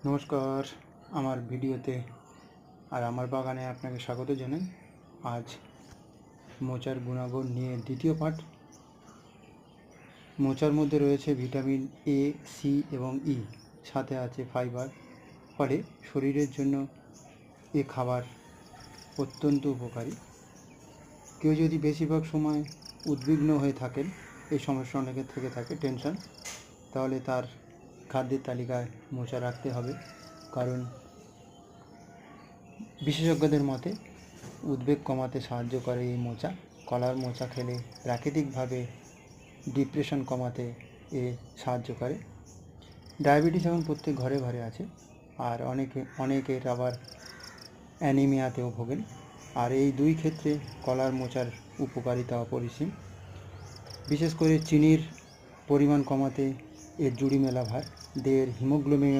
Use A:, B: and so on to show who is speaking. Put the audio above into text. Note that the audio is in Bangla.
A: নমস্কার, আমার ভিডিওতে আর আমার বাগানে আপনাকে স্বাগত জানাই। আজ মোচার গুণাগুণ নিয়ে দ্বিতীয় পাঠ। মোচার মধ্যে রয়েছে ভিটামিন এ, সি এবং ই, সাথে আছে ফাইবার। ফলে শরীরের জন্য এ খাবার অত্যন্ত উপকারী। কেউ যদি বেশিরভাগ সময় উদ্বিগ্ন হয়ে থাকেন, এই সমস্যা অনেকের থেকে থাকে টেনশন, তাহলে তার খাদ্যের তালিকায় মোচা রাখতে হবে। কারণ বিশেষজ্ঞদের মতে উদ্বেগ কমাতে সাহায্য করে এই মোচা। কলার মোচা খেলে প্রাকৃতিকভাবে ডিপ্রেশন কমাতে এ সাহায্য করে। ডায়াবেটিস এখন প্রত্যেক ঘরে ঘরে আছে, আর অনেকের আবার অ্যানিমিয়াতেও ভোগেন। আর এই দুই ক্ষেত্রে কলার মোচার উপকারিতা অপরিসীম। বিশেষ করে চিনির পরিমাণ কমাতে এর জুড়ি মেলা ভার। দেহের হিমোগ্লোবিন